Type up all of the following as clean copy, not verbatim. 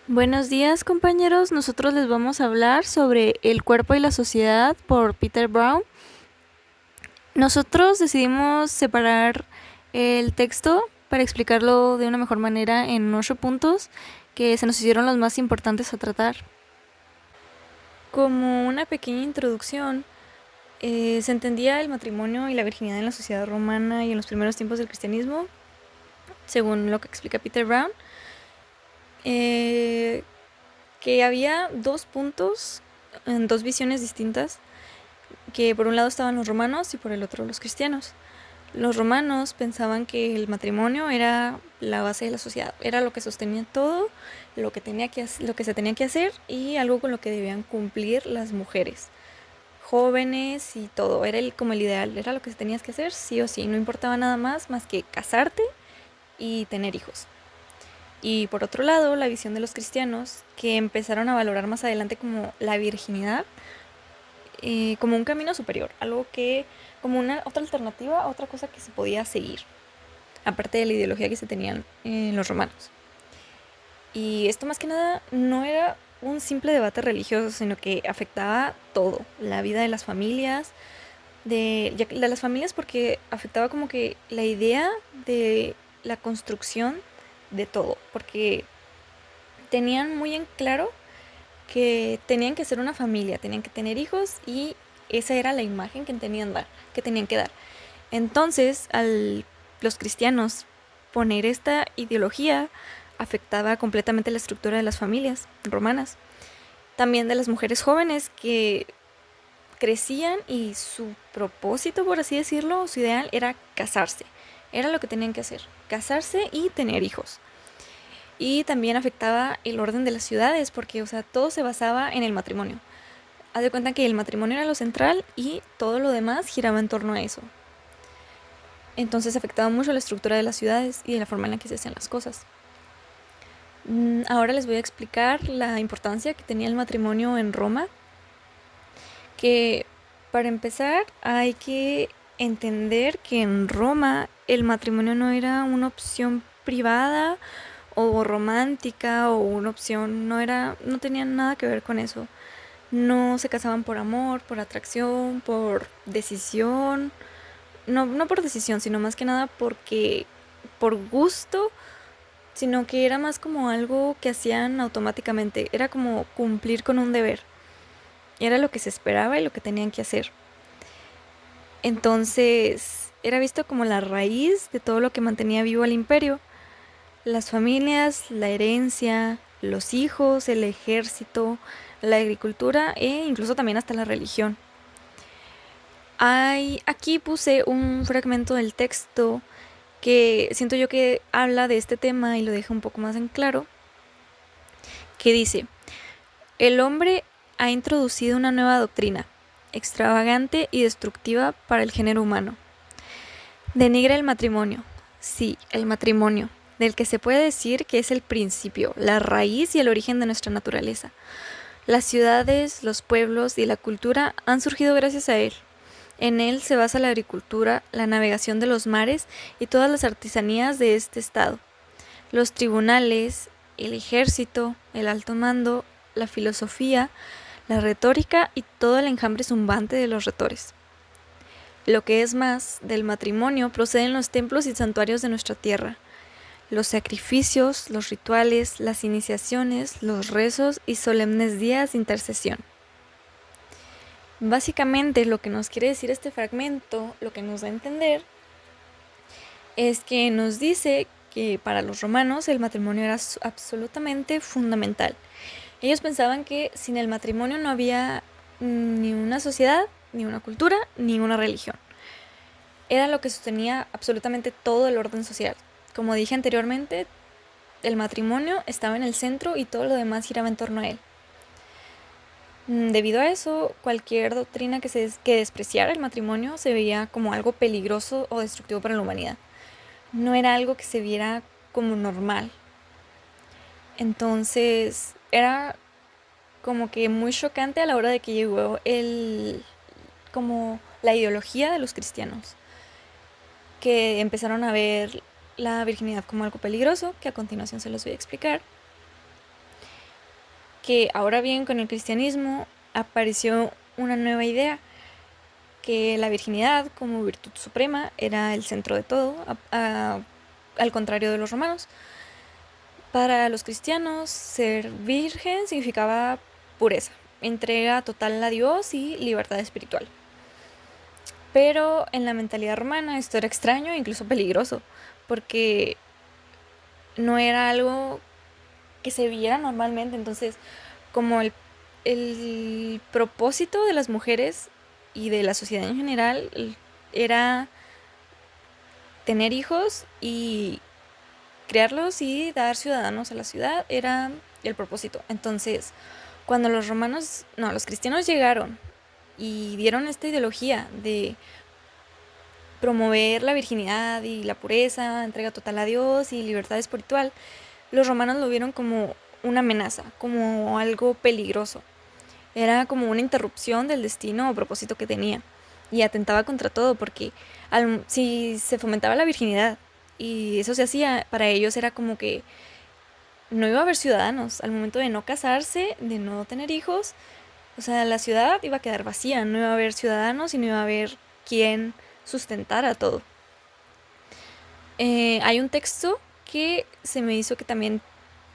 Buenos días, compañeros. Nosotros les vamos a hablar sobre El cuerpo y la sociedad por Peter Brown. Nosotros decidimos separar el texto para explicarlo de una mejor manera en 8 puntos que se nos hicieron los más importantes a tratar. Como una pequeña introducción, se entendía el matrimonio y la virginidad en la sociedad romana y en los primeros tiempos del cristianismo, según lo que explica Peter Brown, que había dos puntos, en dos visiones distintas, que por un lado estaban los romanos y por el otro los cristianos. Los romanos pensaban que el matrimonio era la base de la sociedad, era lo que sostenía todo, lo que se tenía que hacer y algo con lo que debían cumplir las mujeres, jóvenes y todo. Era como el ideal, era lo que tenías que hacer sí o sí, no importaba nada más que casarte y tener hijos. Y por otro lado, la visión de los cristianos, que empezaron a valorar más adelante como la virginidad, como un camino superior, algo que, como una otra alternativa, otra cosa que se podía seguir, aparte de la ideología que se tenían los romanos. Y esto más que nada no era un simple debate religioso, sino que afectaba todo, la vida de las familias, de las familias, porque afectaba como que la idea de la construcción de todo, porque tenían muy en claro que tenían que ser una familia, tenían que tener hijos y esa era la imagen que tenían que dar. Entonces, los cristianos poner esta ideología afectaba completamente la estructura de las familias romanas. También de las mujeres jóvenes que crecían y su propósito, por así decirlo, su ideal era casarse. Era lo que tenían que hacer, casarse y tener hijos. Y también afectaba el orden de las ciudades, porque, o sea, todo se basaba en el matrimonio. Haz de cuenta que el matrimonio era lo central y todo lo demás giraba en torno a eso. Entonces afectaba mucho la estructura de las ciudades y de la forma en la que se hacían las cosas. Ahora les voy a explicar la importancia que tenía el matrimonio en Roma, que para empezar hay que entender que en Roma el matrimonio no era una opción privada o romántica o una opción, no tenía nada que ver con eso. No se casaban por amor, por atracción, por decisión, no por decisión, sino más que nada porque por gusto, sino que era más como algo que hacían automáticamente, era como cumplir con un deber, era lo que se esperaba y lo que tenían que hacer. Entonces era visto como la raíz de todo lo que mantenía vivo al imperio: las familias, la herencia, los hijos, el ejército, la agricultura e incluso también hasta la religión. Aquí puse un fragmento del texto que siento yo que habla de este tema y lo deja un poco más en claro, que dice: el hombre ha introducido una nueva doctrina, extravagante y destructiva para el género humano. Denigra el matrimonio, sí, el matrimonio, del que se puede decir que es el principio, la raíz y el origen de nuestra naturaleza. Las ciudades, los pueblos y la cultura han surgido gracias a él. En él se basa la agricultura, la navegación de los mares y todas las artesanías de este estado. Los tribunales, el ejército, el alto mando, la filosofía, la retórica y todo el enjambre zumbante de los retores. Lo que es más, del matrimonio proceden los templos y santuarios de nuestra tierra, los sacrificios, los rituales, las iniciaciones, los rezos y solemnes días de intercesión. Básicamente lo que nos quiere decir este fragmento, lo que nos da a entender, es que nos dice que para los romanos el matrimonio era absolutamente fundamental. Ellos pensaban que sin el matrimonio no había ni una sociedad, ni una cultura, ni una religión. Era lo que sostenía absolutamente todo el orden social. Como dije anteriormente, el matrimonio estaba en el centro y todo lo demás giraba en torno a él. Debido a eso, cualquier doctrina que despreciara el matrimonio se veía como algo peligroso o destructivo para la humanidad. No era algo que se viera como normal. Entonces era como que muy chocante a la hora de que llegó como la ideología de los cristianos, que empezaron a ver la virginidad como algo peligroso, que a continuación se los voy a explicar. Que ahora bien, con el cristianismo apareció una nueva idea, que la virginidad como virtud suprema era el centro de todo, al contrario de los romanos. Para los cristianos, ser virgen significaba pureza, entrega total a Dios y libertad espiritual. Pero en la mentalidad romana esto era extraño e incluso peligroso, porque no era algo que se viera normalmente. Entonces, como el propósito de las mujeres y de la sociedad en general era tener hijos y criarlos y dar ciudadanos a la ciudad, era el propósito. Entonces, cuando los cristianos llegaron y dieron esta ideología de promover la virginidad y la pureza, entrega total a Dios y libertad espiritual, los romanos lo vieron como una amenaza, como algo peligroso. Era como una interrupción del destino o propósito que tenía. Y atentaba contra todo, porque si se fomentaba la virginidad y eso se hacía, para ellos era como que no iba a haber ciudadanos. Al momento de no casarse, de no tener hijos, o sea, la ciudad iba a quedar vacía, no iba a haber ciudadanos y no iba a haber quien sustentara todo. Hay un texto que se me hizo que también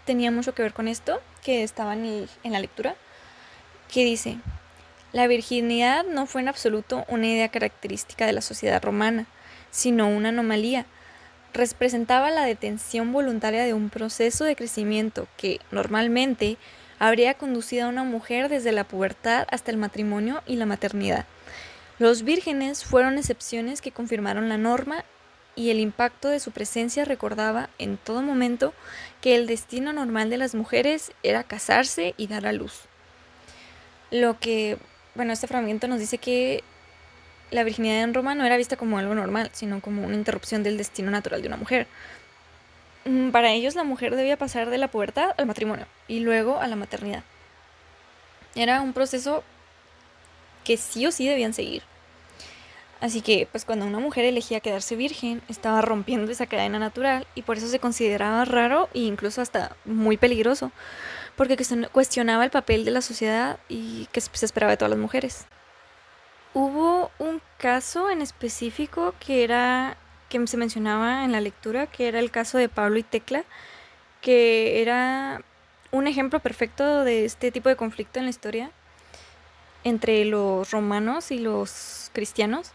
tenía mucho que ver con esto, que estaba en la lectura, que dice: la virginidad no fue en absoluto una idea característica de la sociedad romana, sino una anomalía. Representaba la detención voluntaria de un proceso de crecimiento que, normalmente, habría conducido a una mujer desde la pubertad hasta el matrimonio y la maternidad. Los vírgenes fueron excepciones que confirmaron la norma, y el impacto de su presencia recordaba en todo momento que el destino normal de las mujeres era casarse y dar a luz. Este fragmento nos dice que la virginidad en Roma no era vista como algo normal, sino como una interrupción del destino natural de una mujer. Para ellos, la mujer debía pasar de la pubertad al matrimonio y luego a la maternidad. Era un proceso que sí o sí debían seguir. Así que, pues cuando una mujer elegía quedarse virgen, estaba rompiendo esa cadena natural, y por eso se consideraba raro e incluso hasta muy peligroso, porque cuestionaba el papel de la sociedad y que se esperaba de todas las mujeres. Hubo un caso en específico que se mencionaba en la lectura, que era el caso de Pablo y Tecla, que era un ejemplo perfecto de este tipo de conflicto en la historia entre los romanos y los cristianos,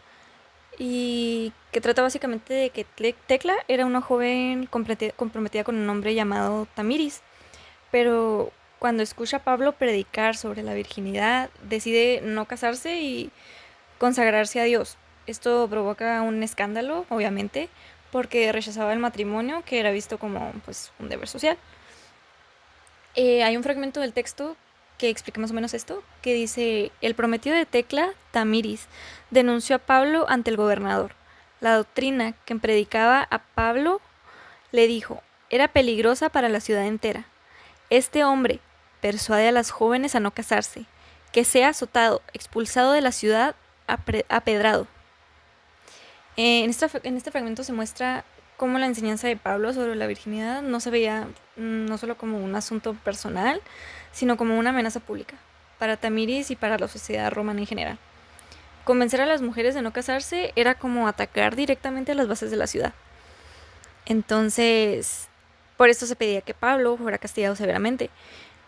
y que trata básicamente de que Tecla era una joven comprometida con un hombre llamado Tamiris, pero cuando escucha a Pablo predicar sobre la virginidad, decide no casarse y consagrarse a Dios. Esto provoca un escándalo, obviamente, porque rechazaba el matrimonio, que era visto como pues un deber social. Hay un fragmento del texto que explica más o menos esto, que dice: el prometido de Tecla, Tamiris, denunció a Pablo ante el gobernador. La doctrina que predicaba a Pablo, le dijo, era peligrosa para la ciudad entera. Este hombre persuade a las jóvenes a no casarse, que sea azotado, expulsado de la ciudad, apedrado. En este fragmento se muestra cómo la enseñanza de Pablo sobre la virginidad no se veía no solo como un asunto personal, sino como una amenaza pública para Tamiris y para la sociedad romana en general. Convencer a las mujeres de no casarse era como atacar directamente a las bases de la ciudad. Entonces, por esto se pedía que Pablo fuera castigado severamente.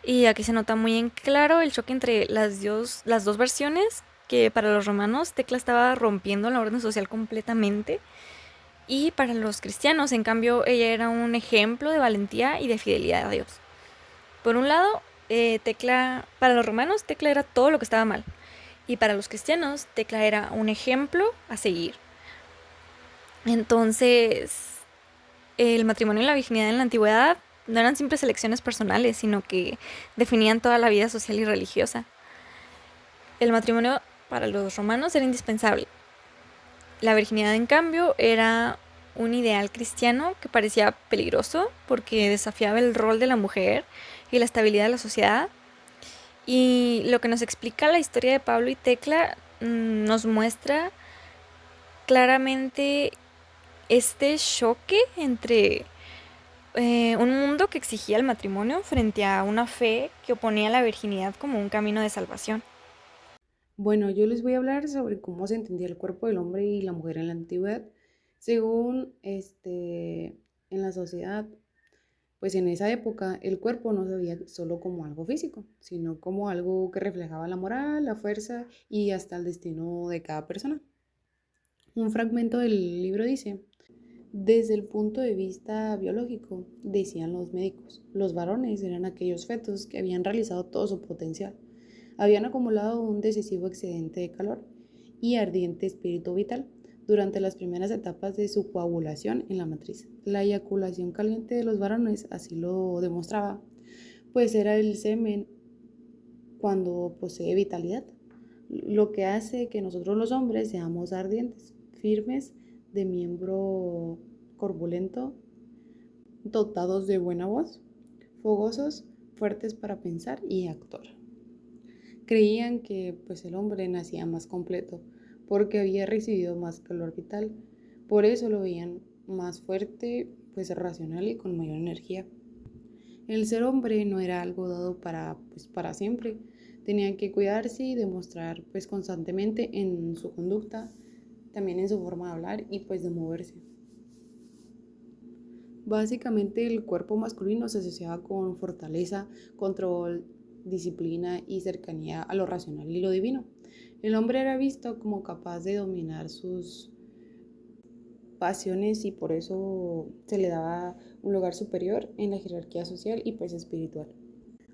Y aquí se nota muy en claro el choque entre las dos versiones, que para los romanos Tecla estaba rompiendo la orden social completamente, y para los cristianos, en cambio, ella era un ejemplo de valentía y de fidelidad a Dios. Por un lado, para los romanos, Tecla era todo lo que estaba mal, y para los cristianos, Tecla era un ejemplo a seguir. Entonces, el matrimonio y la virginidad en la antigüedad no eran simples elecciones personales, sino que definían toda la vida social y religiosa. El matrimonio para los romanos era indispensable. La virginidad, en cambio, era un ideal cristiano que parecía peligroso porque desafiaba el rol de la mujer y la estabilidad de la sociedad. Y lo que nos explica la historia de Pablo y Tecla nos muestra claramente este choque entre Un mundo que exigía el matrimonio frente a una fe que oponía la virginidad como un camino de salvación. Bueno, yo les voy a hablar sobre cómo se entendía el cuerpo del hombre y la mujer en la antigüedad. Según en la sociedad, pues en esa época el cuerpo no se veía solo como algo físico, sino como algo que reflejaba la moral, la fuerza y hasta el destino de cada persona. Un fragmento del libro dice: desde el punto de vista biológico, decían los médicos, los varones eran aquellos fetos que habían realizado todo su potencial, habían acumulado un decisivo excedente de calor y ardiente espíritu vital durante las primeras etapas de su coagulación en la matriz. La eyaculación caliente de los varones así lo demostraba, pues era el semen cuando posee vitalidad, lo que hace que nosotros los hombres seamos ardientes, firmes, de miembro corpulento, dotados de buena voz, fogosos, fuertes para pensar y actuar. Creían que pues el hombre nacía más completo porque había recibido más calor vital, por eso lo veían más fuerte, pues racional y con mayor energía. El ser hombre no era algo dado para siempre. Tenían que cuidarse y demostrar pues constantemente en su conducta, también en su forma de hablar y pues de moverse. Básicamente el cuerpo masculino se asociaba con fortaleza, control, disciplina y cercanía a lo racional y lo divino. El hombre era visto como capaz de dominar sus pasiones y por eso se le daba un lugar superior en la jerarquía social y pues espiritual.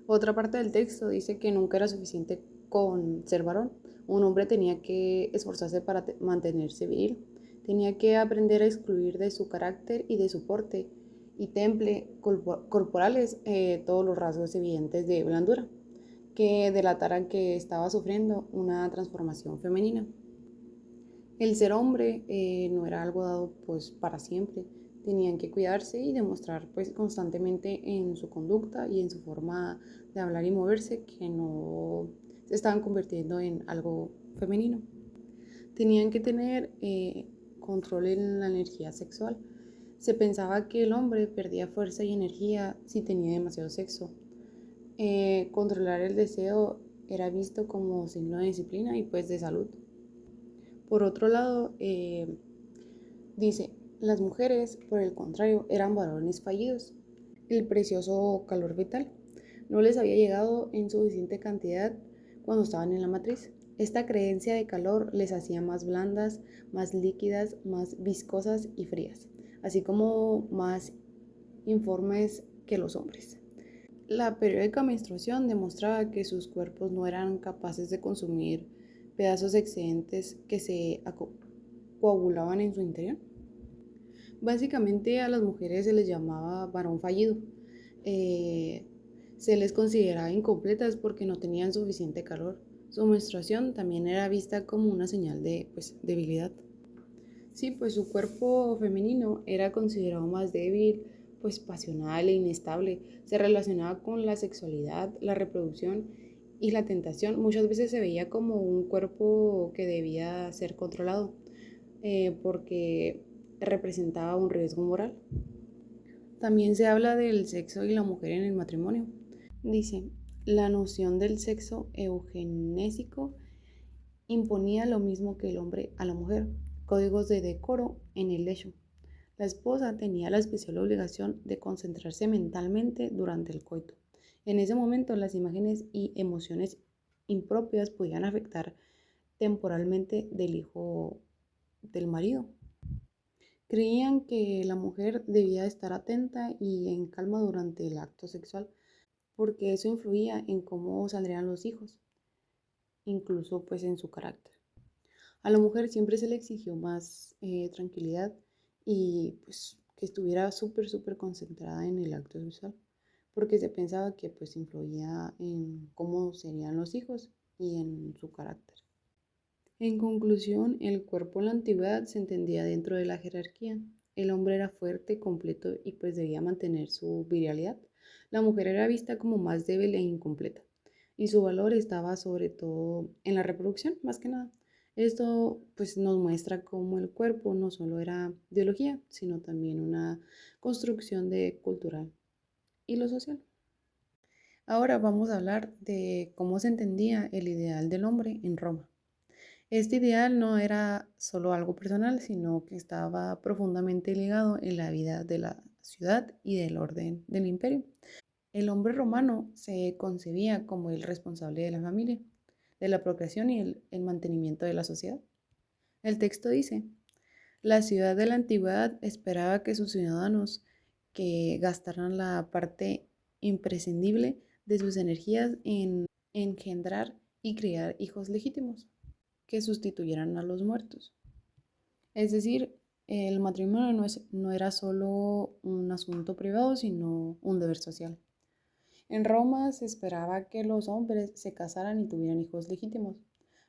Otra parte del texto dice que nunca era suficiente con ser varón. Un hombre tenía que esforzarse para mantenerse viril. Tenía que aprender a excluir de su carácter y de su porte y temple corporales todos los rasgos evidentes de blandura que delataran que estaba sufriendo una transformación femenina. El ser hombre no era algo dado pues para siempre. Tenían que cuidarse y demostrar pues constantemente en su conducta y en su forma de hablar y moverse que no se estaban convirtiendo en algo femenino. Tenían que tener control en la energía sexual. Se pensaba que el hombre perdía fuerza y energía si tenía demasiado sexo. Controlar el deseo era visto como signo de disciplina y pues de salud. Por otro lado, dice, las mujeres, por el contrario, eran varones fallidos. El precioso calor vital no les había llegado en suficiente cantidad cuando estaban en la matriz. Esta creencia de calor les hacía más blandas, más líquidas, más viscosas y frías, así como más informes que los hombres. La periódica menstruación demostraba que sus cuerpos no eran capaces de consumir pedazos excedentes que se coagulaban en su interior. Básicamente a las mujeres se les llamaba varón fallido. Eh, Se les consideraba incompletas porque no tenían suficiente calor. Su menstruación también era vista como una señal de pues, debilidad. Sí, pues su cuerpo femenino era considerado más débil, pues pasional e inestable. Se relacionaba con la sexualidad, la reproducción y la tentación. Muchas veces se veía como un cuerpo que debía ser controlado porque representaba un riesgo moral. También se habla del sexo y la mujer en el matrimonio. Dice, la noción del sexo eugenésico imponía lo mismo que el hombre a la mujer, códigos de decoro en el lecho. La esposa tenía la especial obligación de concentrarse mentalmente durante el coito. En ese momento las imágenes y emociones impropias podían afectar temporalmente del hijo del marido. Creían que la mujer debía estar atenta y en calma durante el acto sexual, porque eso influía en cómo saldrían los hijos, incluso pues en su carácter. A la mujer siempre se le exigió más tranquilidad y pues que estuviera súper concentrada en el acto sexual, porque se pensaba que pues influía en cómo serían los hijos y en su carácter. En conclusión, el cuerpo en la antigüedad se entendía dentro de la jerarquía. El hombre era fuerte, completo y pues debía mantener su virilidad. La mujer era vista como más débil e incompleta y su valor estaba sobre todo en la reproducción, más que nada. Esto pues nos muestra cómo el cuerpo no solo era biología, sino también una construcción de cultural y lo social. Ahora vamos a hablar de cómo se entendía el ideal del hombre en Roma. Este ideal no era solo algo personal, sino que estaba profundamente ligado en la vida de la ciudad y del orden del imperio. El hombre romano se concebía como el responsable de la familia, de la procreación y el mantenimiento de la sociedad. El texto dice, la ciudad de la antigüedad esperaba que sus ciudadanos que gastaran la parte imprescindible de sus energías en engendrar y criar hijos legítimos que sustituyeran a los muertos. Es decir, el matrimonio no era solo un asunto privado, sino un deber social. En Roma se esperaba que los hombres se casaran y tuvieran hijos legítimos.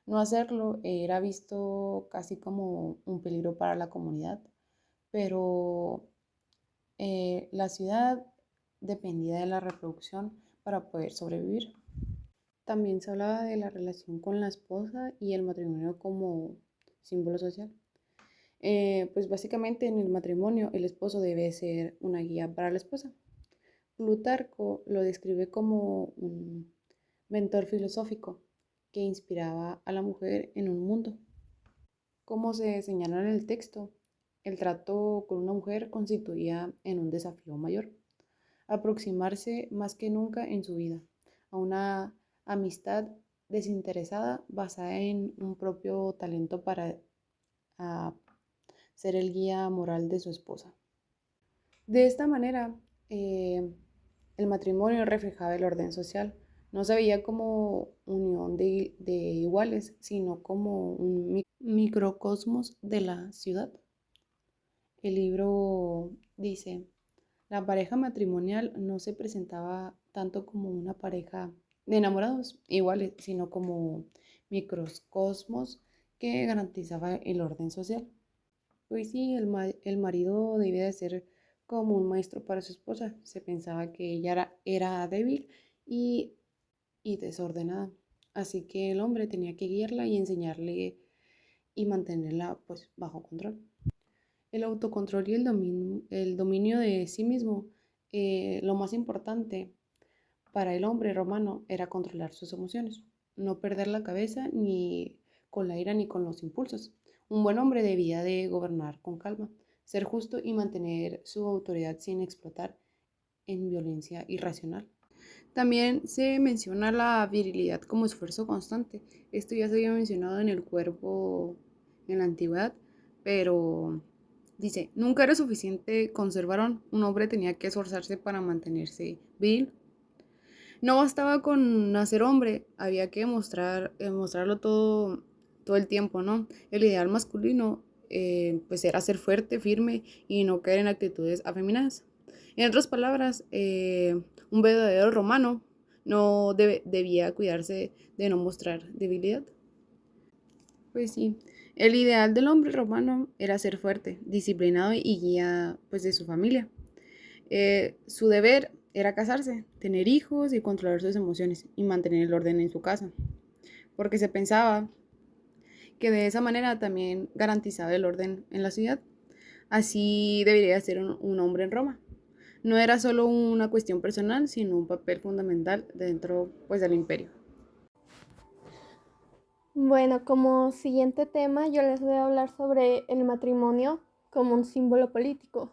No hacerlo era visto casi como un peligro para la comunidad, pero la ciudad dependía de la reproducción para poder sobrevivir. También se hablaba de la relación con la esposa y el matrimonio como símbolo social. Pues básicamente en el matrimonio el esposo debe ser una guía para la esposa. Plutarco lo describe como un mentor filosófico que inspiraba a la mujer en un mundo. Como se señala en el texto, el trato con una mujer constituía en un desafío mayor, aproximarse más que nunca en su vida a una amistad desinteresada basada en un propio talento para ser el guía moral de su esposa. De esta manera, el matrimonio reflejaba el orden social. No se veía como unión de iguales, sino como un microcosmos de la ciudad. El libro dice, la pareja matrimonial no se presentaba tanto como una pareja de enamorados iguales, sino como microcosmos que garantizaba el orden social. Pues sí, el marido debía de ser como un maestro para su esposa. Se pensaba que ella era débil y, y desordenada. Así que el hombre tenía que guiarla y enseñarle y mantenerla pues bajo control. El autocontrol y el dominio de sí mismo, lo más importante para el hombre romano era controlar sus emociones, no perder la cabeza ni con la ira ni con los impulsos. Un buen hombre debía de gobernar con calma, ser justo y mantener su autoridad sin explotar en violencia irracional. También se menciona la virilidad como esfuerzo constante. Esto ya se había mencionado en el cuerpo en la antigüedad, pero dice, nunca era suficiente con ser varón, un hombre tenía que esforzarse para mantenerse viril. No bastaba con nacer hombre, había que mostrarlo todo el tiempo, ¿no? El ideal masculino pues era ser fuerte, firme y no caer en actitudes afeminadas. En otras palabras, un verdadero romano no debía cuidarse de no mostrar debilidad. Pues sí, el ideal del hombre romano era ser fuerte, disciplinado y guía pues de su familia. Su deber era casarse, tener hijos y controlar sus emociones y mantener el orden en su casa, porque se pensaba que de esa manera también garantizaba el orden en la ciudad. Así debería ser un hombre en Roma. No era solo una cuestión personal, sino un papel fundamental dentro pues, del imperio. Bueno, como siguiente tema yo les voy a hablar sobre el matrimonio como un símbolo político.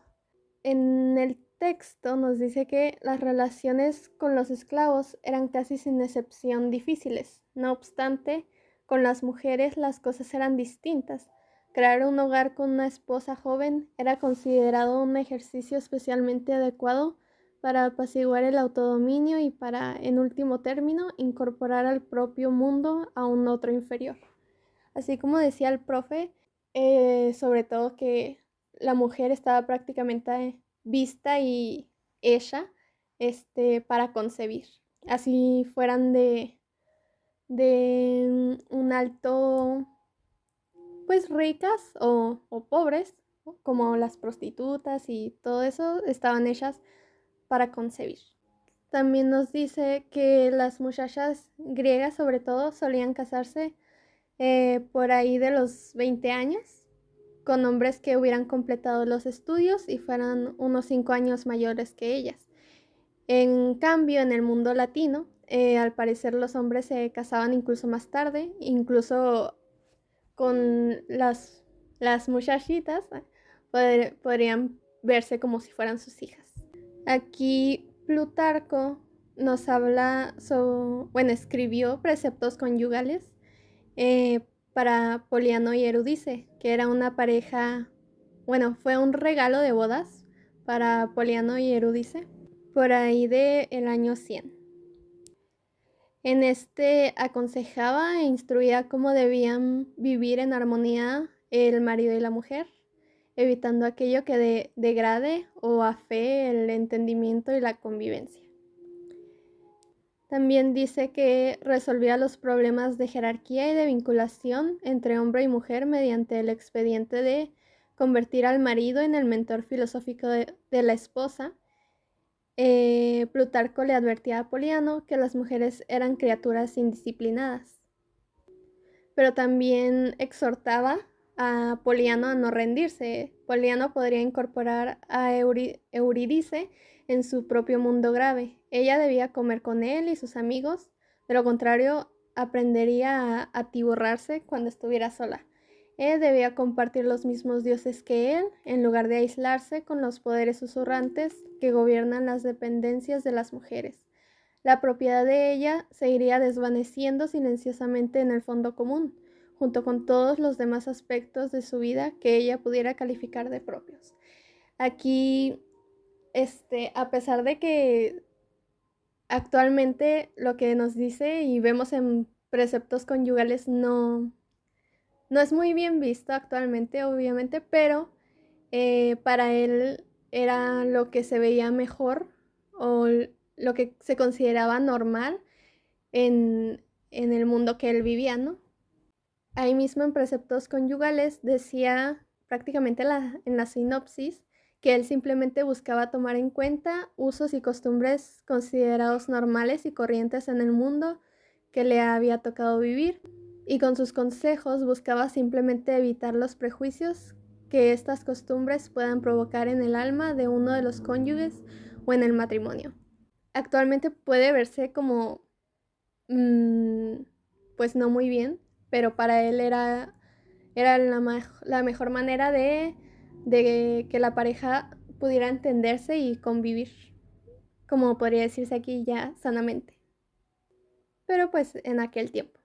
En el texto nos dice que las relaciones con los esclavos eran casi sin excepción difíciles. No obstante, con las mujeres las cosas eran distintas. Crear un hogar con una esposa joven era considerado un ejercicio especialmente adecuado para apaciguar el autodominio y para, en último término, incorporar al propio mundo a un otro inferior. Así como decía el profe, sobre todo que la mujer estaba prácticamente vista y hecha para concebir. Así fueran de un alto, pues ricas o pobres, ¿no? Como las prostitutas y todo eso, estaban hechas para concebir. También nos dice que las muchachas griegas sobre todo solían casarse por ahí de los 20 años, con hombres que hubieran completado los estudios y fueran unos 5 años mayores que ellas. En cambio, en el mundo latino, al parecer los hombres se casaban incluso más tarde, incluso con las muchachitas podrían verse como si fueran sus hijas. Aquí Plutarco nos habla escribió preceptos conyugales para Poliano y Eurídice, que era una pareja, fue un regalo de bodas para Poliano y Eurídice, por ahí del año 100. En este aconsejaba e instruía cómo debían vivir en armonía el marido y la mujer, evitando aquello que degrade o afee el entendimiento y la convivencia. También dice que resolvía los problemas de jerarquía y de vinculación entre hombre y mujer mediante el expediente de convertir al marido en el mentor filosófico de la esposa. Plutarco le advertía a Poliano que las mujeres eran criaturas indisciplinadas, pero también exhortaba a Poliano a no rendirse. Poliano podría incorporar a Eurídice en su propio mundo grave. Ella debía comer con él y sus amigos, de lo contrario aprendería a atiborrarse cuando estuviera sola. Él debía compartir los mismos dioses que él, en lugar de aislarse con los poderes susurrantes que gobiernan las dependencias de las mujeres. La propiedad de ella se iría desvaneciendo silenciosamente en el fondo común, junto con todos los demás aspectos de su vida que ella pudiera calificar de propios. Aquí, a pesar de que actualmente lo que nos dice y vemos en preceptos conyugales no es muy bien visto actualmente, obviamente, pero para él era lo que se veía mejor o lo que se consideraba normal en el mundo que él vivía, ¿no? Ahí mismo en preceptos conyugales decía prácticamente en la sinopsis que él simplemente buscaba tomar en cuenta usos y costumbres considerados normales y corrientes en el mundo que le había tocado vivir, y con sus consejos buscaba simplemente evitar los prejuicios que estas costumbres puedan provocar en el alma de uno de los cónyuges o en el matrimonio. Actualmente puede verse como pues no muy bien, pero para él era la mejor manera de que la pareja pudiera entenderse y convivir, como podría decirse aquí ya sanamente. Pero pues en aquel tiempo.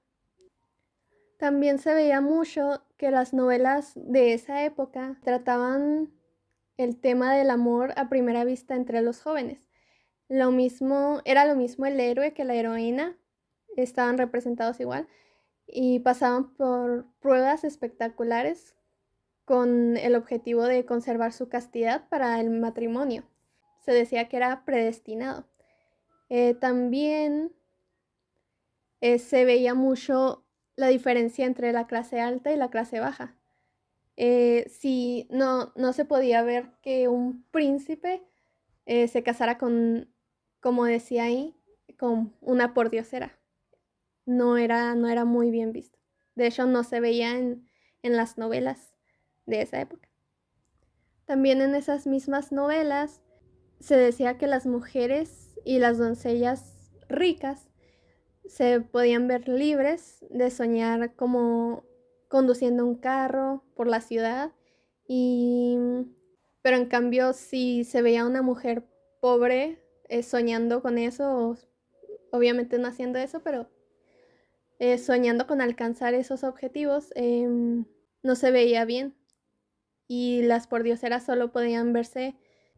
También se veía mucho que las novelas de esa época trataban el tema del amor a primera vista entre los jóvenes. Era lo mismo el héroe que la heroína, estaban representados igual y pasaban por pruebas espectaculares con el objetivo de conservar su castidad para el matrimonio. Se decía que era predestinado. También se veía mucho la diferencia entre la clase alta y la clase baja. Si no se podía ver que un príncipe se casara con, como decía ahí, con una pordiosera. No era muy bien visto. De hecho, no se veía en las novelas de esa época. También en esas mismas novelas se decía que las mujeres y las doncellas ricas se podían ver libres de soñar como conduciendo un carro por la ciudad, pero en cambio si se veía una mujer pobre soñando con eso, obviamente no haciendo eso, pero soñando con alcanzar esos objetivos, no se veía bien, y las pordioseras solo podían verse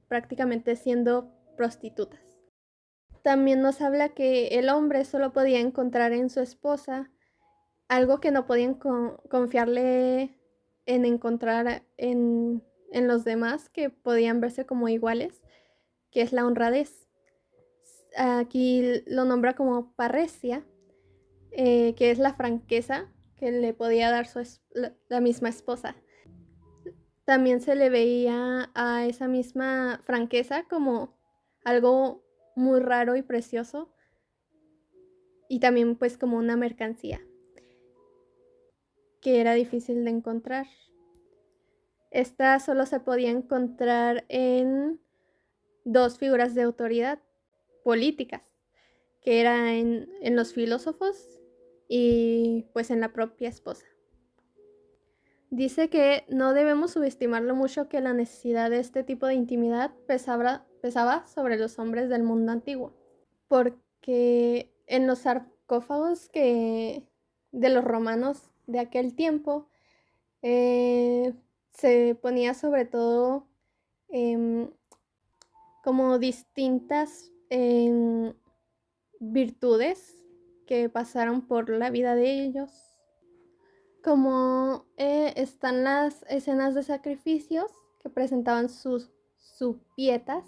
prácticamente siendo prostitutas. También nos habla que el hombre solo podía encontrar en su esposa algo que no podían confiarle en encontrar en los demás, que podían verse como iguales, que es la honradez. Aquí lo nombra como parresia, que es la franqueza que le podía dar la misma esposa. También se le veía a esa misma franqueza como algo muy raro y precioso, y también pues como una mercancía. que era difícil de encontrar. Esta solo se podía encontrar en dos figuras de autoridad políticas, que era en los filósofos y pues en la propia esposa. Dice que no debemos subestimar lo mucho que la necesidad de este tipo de intimidad pesaba sobre los hombres del mundo antiguo, porque en los sarcófagos de los romanos de aquel tiempo se ponía sobre todo como distintas virtudes que pasaron por la vida de ellos, como están las escenas de sacrificios que presentaban sus pietas,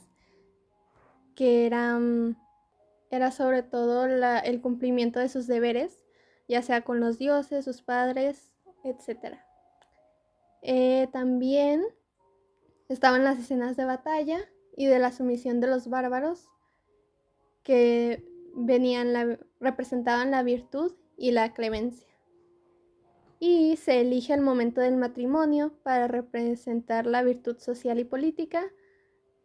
que era sobre todo el cumplimiento de sus deberes, ya sea con los dioses, sus padres, etc. También estaban las escenas de batalla y de la sumisión de los bárbaros, que representaban la virtud y la clemencia. Y se elige el momento del matrimonio para representar la virtud social y política,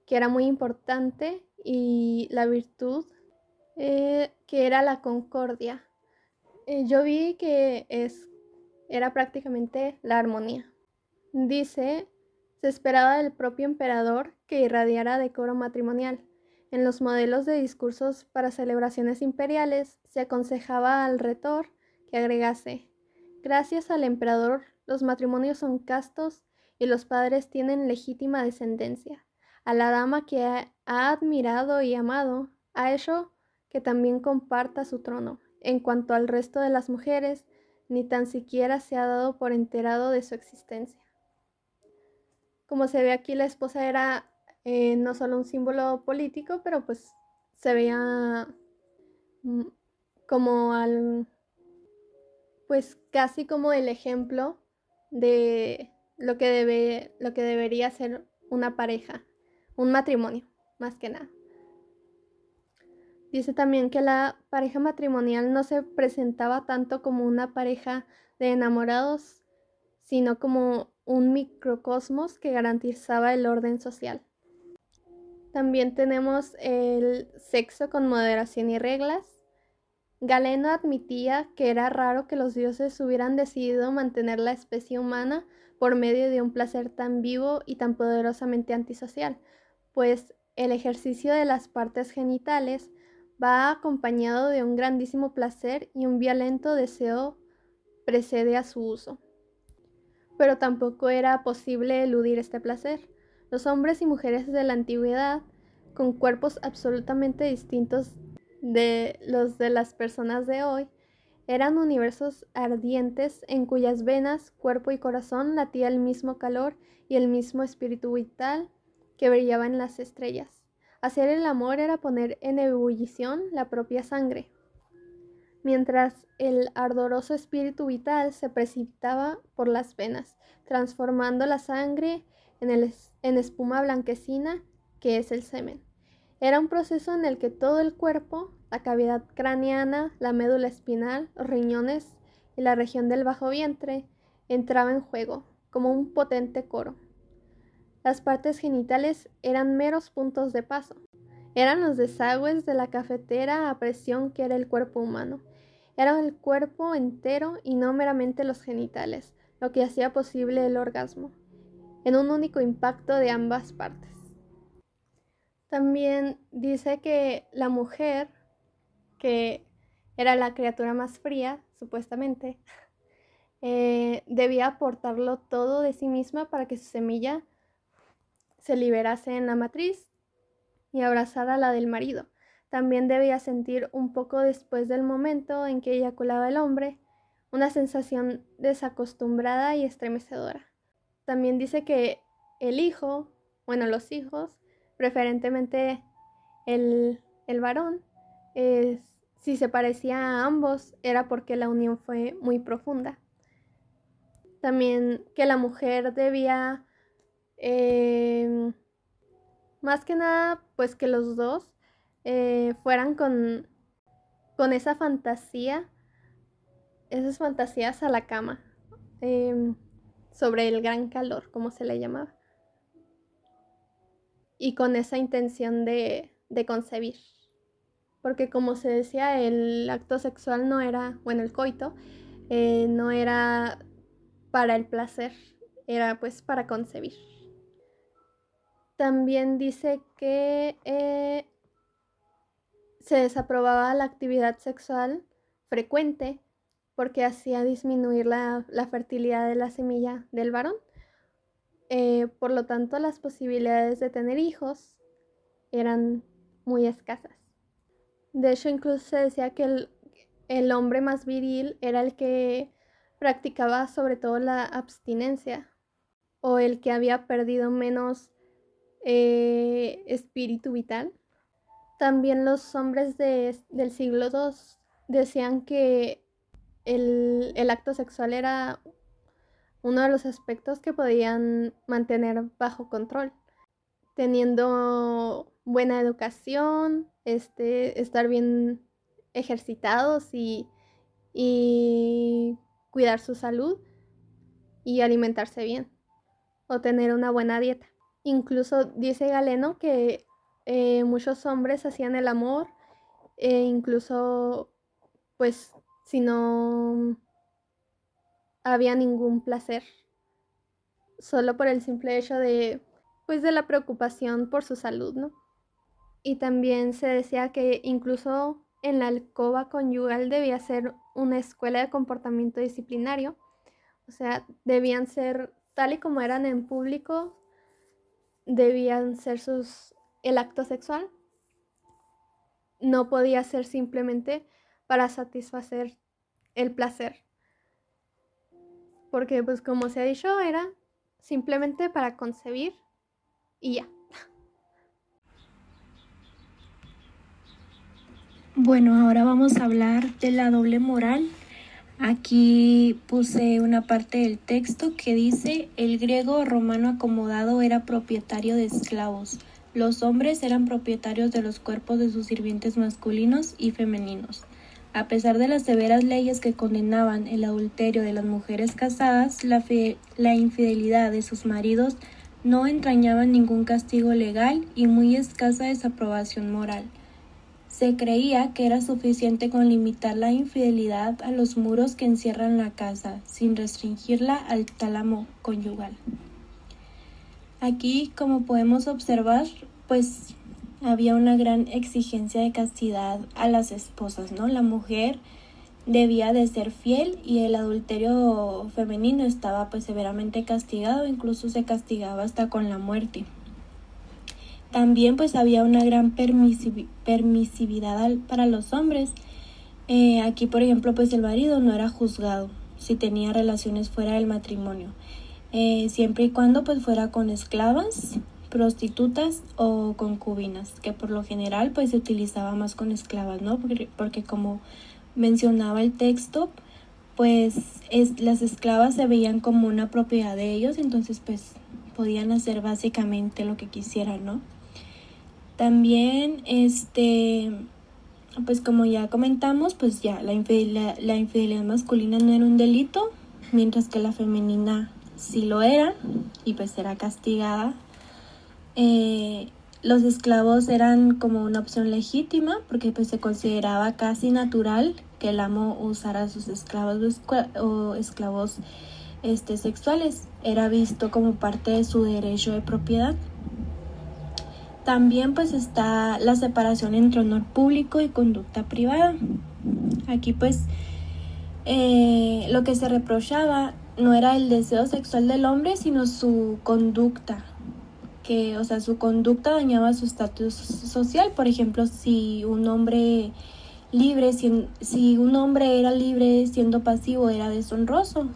que era muy importante, y la virtud que era la concordia. Yo vi que era prácticamente la armonía. Dice, se esperaba del propio emperador que irradiara decoro matrimonial. En los modelos de discursos para celebraciones imperiales se aconsejaba al retor que agregase: gracias al emperador, los matrimonios son castos y los padres tienen legítima descendencia. A la dama que ha admirado y amado, ha hecho que también comparta su trono. En cuanto al resto de las mujeres, ni tan siquiera se ha dado por enterado de su existencia. Como se ve aquí, la esposa era no solo un símbolo político, pero pues se veía como pues casi como el ejemplo de lo que debería ser una pareja, un matrimonio, más que nada. Dice también que la pareja matrimonial no se presentaba tanto como una pareja de enamorados, sino como un microcosmos que garantizaba el orden social. También tenemos el sexo con moderación y reglas. Galeno admitía que era raro que los dioses hubieran decidido mantener la especie humana por medio de un placer tan vivo y tan poderosamente antisocial, pues el ejercicio de las partes genitales va acompañado de un grandísimo placer y un violento deseo precede a su uso. Pero tampoco era posible eludir este placer. Los hombres y mujeres de la antigüedad, con cuerpos absolutamente distintos de los de las personas de hoy, eran universos ardientes en cuyas venas, cuerpo y corazón latía el mismo calor y el mismo espíritu vital que brillaba en las estrellas. Hacer el amor era poner en ebullición la propia sangre, mientras el ardoroso espíritu vital se precipitaba por las venas, transformando la sangre en espuma blanquecina, que es el semen. Era un proceso en el que todo el cuerpo, la cavidad craneana, la médula espinal, los riñones y la región del bajo vientre entraba en juego, como un potente coro. Las partes genitales eran meros puntos de paso. Eran los desagües de la cafetera a presión que era el cuerpo humano. Era el cuerpo entero y no meramente los genitales, lo que hacía posible el orgasmo, en un único impacto de ambas partes. También dice que la mujer, que era la criatura más fría, supuestamente, debía aportarlo todo de sí misma para que su semilla se liberase en la matriz y abrazara la del marido. También debía sentir un poco después del momento en que eyaculaba el hombre, una sensación desacostumbrada y estremecedora. También dice que los hijos, preferentemente el varón, si se parecía a ambos era porque la unión fue muy profunda. También que la mujer debía, más que nada, pues que los dos fueran con esa fantasía, esas fantasías a la cama. sobre el gran calor, como se le llamaba, y con esa intención de concebir. Porque como se decía, el acto sexual no era, bueno, el coito, no era para el placer, era pues para concebir. También dice que se desaprobaba la actividad sexual frecuente porque hacía disminuir la fertilidad de la semilla del varón. Por lo tanto, las posibilidades de tener hijos eran muy escasas. De hecho, incluso se decía que el hombre más viril era el que practicaba sobre todo la abstinencia, o el que había perdido menos espíritu vital. También los hombres del siglo II decían que el acto sexual era uno de los aspectos que podían mantener bajo control, teniendo buena educación, estar bien ejercitados y cuidar su salud y alimentarse bien o tener una buena dieta. Incluso dice Galeno que muchos hombres hacían el amor, incluso pues si no había ningún placer, solo por el simple hecho de pues de la preocupación por su salud, ¿no? Y también se decía que incluso en la alcoba conyugal debía ser una escuela de comportamiento disciplinario, o sea, debían ser tal y como eran en público, debían ser el acto sexual. No podía ser simplemente para satisfacer el placer, porque pues como se ha dicho, era simplemente para concebir y ya. Bueno, ahora vamos a hablar de la doble moral. Aquí puse una parte del texto que dice: el griego o romano acomodado era propietario de esclavos. Los hombres eran propietarios de los cuerpos de sus sirvientes masculinos y femeninos. A pesar de las severas leyes que condenaban el adulterio de las mujeres casadas, la infidelidad de sus maridos no entrañaba ningún castigo legal y muy escasa desaprobación moral. Se creía que era suficiente con limitar la infidelidad a los muros que encierran la casa, sin restringirla al tálamo conyugal. Aquí, como podemos observar, pues había una gran exigencia de castidad a las esposas, ¿no? La mujer debía de ser fiel y el adulterio femenino estaba pues severamente castigado, incluso se castigaba hasta con la muerte. También pues había una gran permisividad para los hombres. Aquí, por ejemplo, pues el marido no era juzgado si tenía relaciones fuera del matrimonio, siempre y cuando pues fuera con esclavas, prostitutas o concubinas, que por lo general pues se utilizaba más con esclavas, ¿no? Porque como mencionaba el texto, pues las esclavas se veían como una propiedad de ellos, entonces pues podían hacer básicamente lo que quisieran, ¿no? También, pues como ya comentamos, pues ya la infidelidad masculina no era un delito, mientras que la femenina sí lo era y pues era castigada. Los esclavos eran como una opción legítima porque pues se consideraba casi natural que el amo usara a sus esclavos o esclavos sexuales. Era visto como parte de su derecho de propiedad. También pues está la separación entre honor público y conducta privada. Aquí pues lo que se reprochaba no era el deseo sexual del hombre, sino su conducta, su conducta dañaba su estatus social. Por ejemplo, si un hombre era libre siendo pasivo, era deshonroso.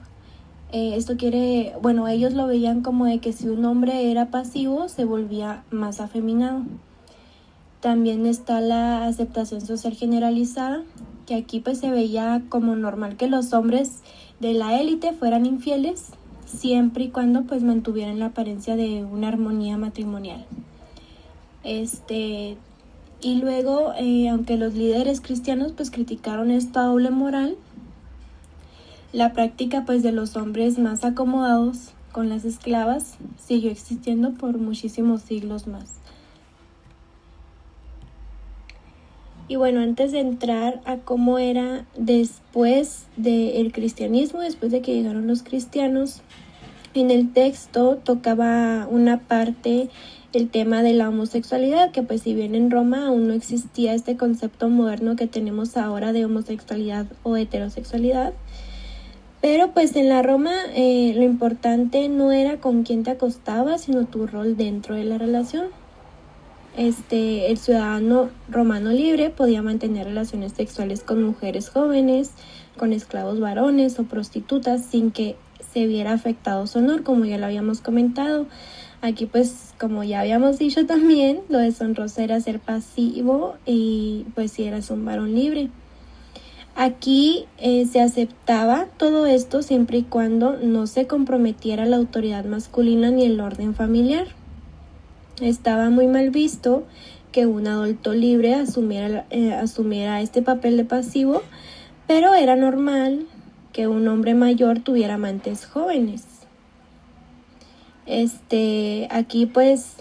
Ellos lo veían como de que si un hombre era pasivo se volvía más afeminado. También está la aceptación social generalizada, que aquí pues se veía como normal que los hombres de la élite fueran infieles, siempre y cuando pues mantuvieran la apariencia de una armonía matrimonial. Y luego, aunque los líderes cristianos pues criticaron esta doble moral, La práctica pues de los hombres más acomodados con las esclavas siguió existiendo por muchísimos siglos más. Y bueno, antes de entrar a cómo era después del cristianismo, después de que llegaron los cristianos, en el texto tocaba una parte el tema de la homosexualidad, que pues si bien en Roma aún no existía este concepto moderno que tenemos ahora de homosexualidad o heterosexualidad, pero pues en la Roma lo importante no era con quién te acostabas, sino tu rol dentro de la relación. El ciudadano romano libre podía mantener relaciones sexuales con mujeres jóvenes, con esclavos varones o prostitutas sin que se viera afectado su honor, como ya lo habíamos comentado. Aquí pues como ya habíamos dicho también, lo deshonroso era ser pasivo y pues si eras un varón libre. Aquí se aceptaba todo esto siempre y cuando no se comprometiera la autoridad masculina ni el orden familiar. Estaba muy mal visto que un adulto libre asumiera este papel de pasivo, pero era normal que un hombre mayor tuviera amantes jóvenes. Aquí pues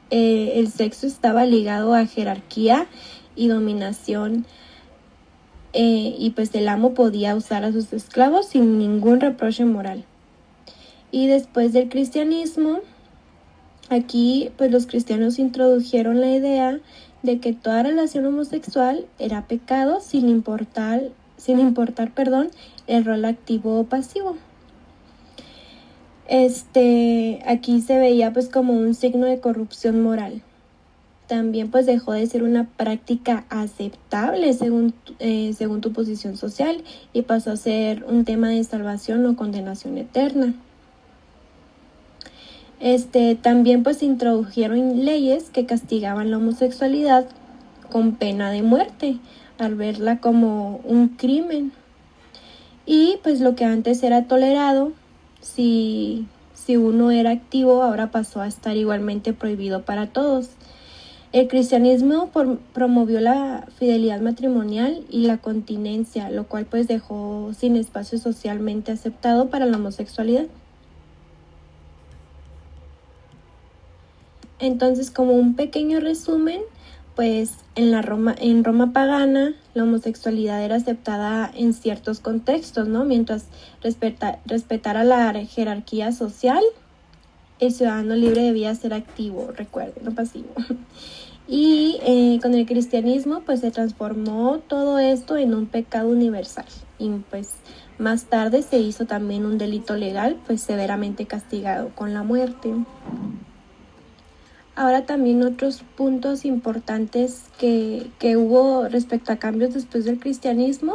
el sexo estaba ligado a jerarquía y dominación, y pues el amo podía usar a sus esclavos sin ningún reproche moral. Y después del cristianismo, aquí pues los cristianos introdujeron la idea de que toda relación homosexual era pecado sin importar el rol activo o pasivo. Aquí se veía pues como un signo de corrupción moral. También pues dejó de ser una práctica aceptable según tu posición social y pasó a ser un tema de salvación o condenación eterna. También pues introdujeron leyes que castigaban la homosexualidad con pena de muerte al verla como un crimen. Y pues lo que antes era tolerado, si uno era activo, ahora pasó a estar igualmente prohibido para todos. El cristianismo promovió la fidelidad matrimonial y la continencia, lo cual pues dejó sin espacio socialmente aceptado para la homosexualidad. Entonces, como un pequeño resumen, pues en Roma pagana la homosexualidad era aceptada en ciertos contextos, ¿no? Mientras respetara la jerarquía social, el ciudadano libre debía ser activo, recuerden, no pasivo. Y con el cristianismo pues se transformó todo esto en un pecado universal y pues más tarde se hizo también un delito legal pues severamente castigado con la muerte. Ahora también otros puntos importantes que hubo respecto a cambios después del cristianismo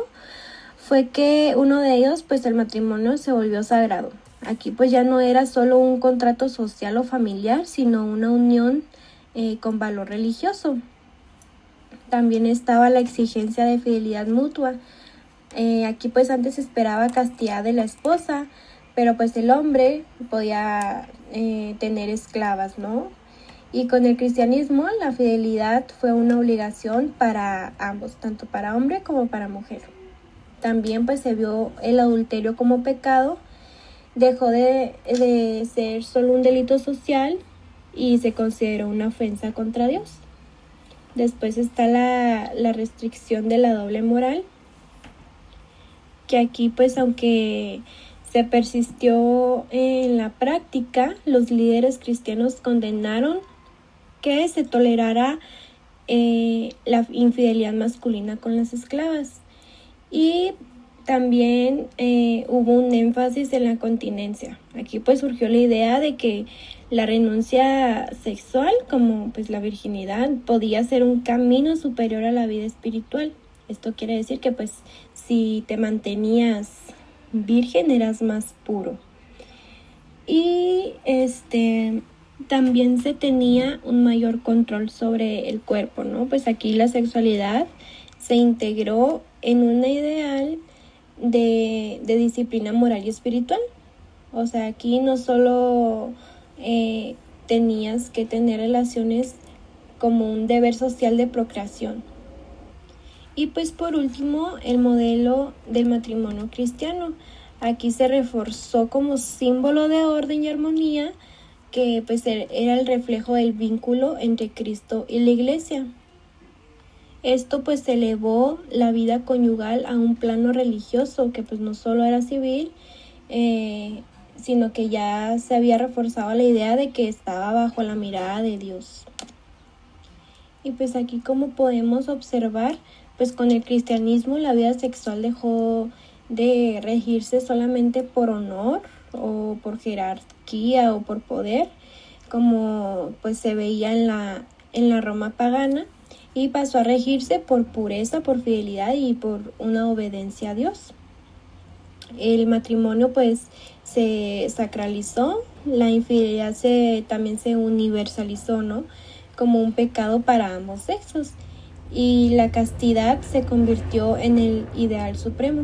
fue que uno de ellos pues el matrimonio se volvió sagrado. Aquí pues ya no era solo un contrato social o familiar, sino una unión con valor religioso. También estaba la exigencia de fidelidad mutua. Aquí pues antes se esperaba castidad de la esposa, pero pues el hombre podía tener esclavas, ¿no? Y con el cristianismo la fidelidad fue una obligación para ambos, tanto para hombre como para mujer. También pues se vio el adulterio como pecado, dejó de ser solo un delito social y se consideró una ofensa contra Dios. Después está la restricción de la doble moral, que aquí pues aunque se persistió en la práctica, los líderes cristianos condenaron que se tolerara la infidelidad masculina con las esclavas. Y también hubo un énfasis en la continencia. Aquí pues surgió la idea de que la renuncia sexual, como pues la virginidad, podía ser un camino superior a la vida espiritual. Esto quiere decir que pues si te mantenías virgen eras más puro. Y también se tenía un mayor control sobre el cuerpo, ¿no? Pues aquí la sexualidad se integró en un ideal de disciplina moral y espiritual. O sea, aquí no solo tenías que tener relaciones como un deber social de procreación. Y pues por último, el modelo del matrimonio cristiano. Aquí se reforzó como símbolo de orden y armonía, que pues era el reflejo del vínculo entre Cristo y la Iglesia. Esto pues elevó la vida conyugal a un plano religioso, que pues no solo era civil, sino que ya se había reforzado la idea de que estaba bajo la mirada de Dios. Y pues aquí, como podemos observar, pues con el cristianismo la vida sexual dejó de regirse solamente por honor o por jerarquía o por poder, como pues se veía en la Roma pagana, y pasó a regirse por pureza, por fidelidad y por una obediencia a Dios. El matrimonio pues se sacralizó, la infidelidad también se universalizó, ¿no? Como un pecado para ambos sexos, y la castidad se convirtió en el ideal supremo.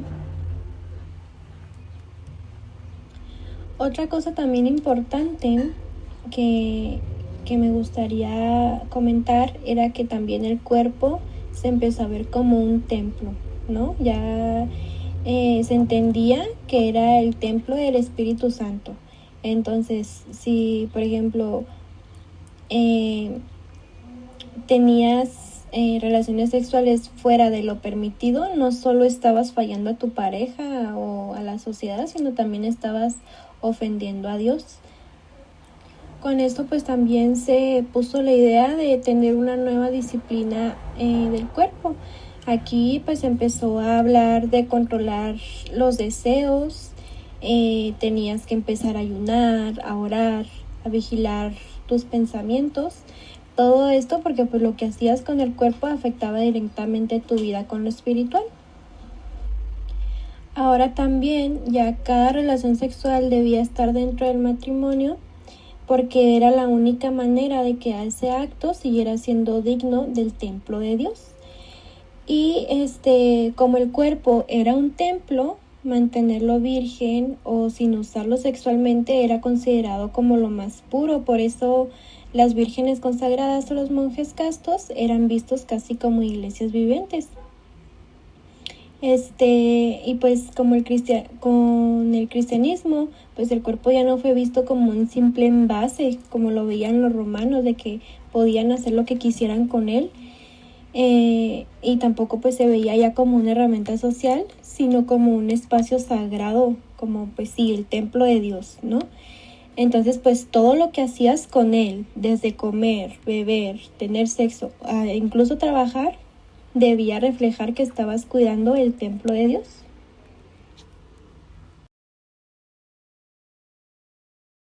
Otra cosa también importante que me gustaría comentar era que también el cuerpo se empezó a ver como un templo, ¿no? Ya se entendía que era el templo del Espíritu Santo. Entonces, si por ejemplo tenías relaciones sexuales fuera de lo permitido, no solo estabas fallando a tu pareja o a la sociedad, sino también estabas ofendiendo a Dios. Con esto pues también se puso la idea de tener una nueva disciplina del cuerpo. Aquí pues empezó a hablar de controlar los deseos, tenías que empezar a ayunar, a orar, a vigilar tus pensamientos. Todo esto porque pues lo que hacías con el cuerpo afectaba directamente tu vida con lo espiritual. Ahora también ya cada relación sexual debía estar dentro del matrimonio, porque era la única manera de que ese acto siguiera siendo digno del templo de Dios. Y como el cuerpo era un templo, mantenerlo virgen o sin usarlo sexualmente era considerado como lo más puro. Por eso las vírgenes consagradas o los monjes castos eran vistos casi como iglesias vivientes. Y pues con el cristianismo, pues el cuerpo ya no fue visto como un simple envase, como lo veían los romanos, de que podían hacer lo que quisieran con él. Y tampoco pues se veía ya como una herramienta social, sino como un espacio sagrado, como pues sí, el templo de Dios, ¿no? Entonces pues todo lo que hacías con él, desde comer, beber, tener sexo, incluso trabajar, debía reflejar que estabas cuidando el templo de Dios.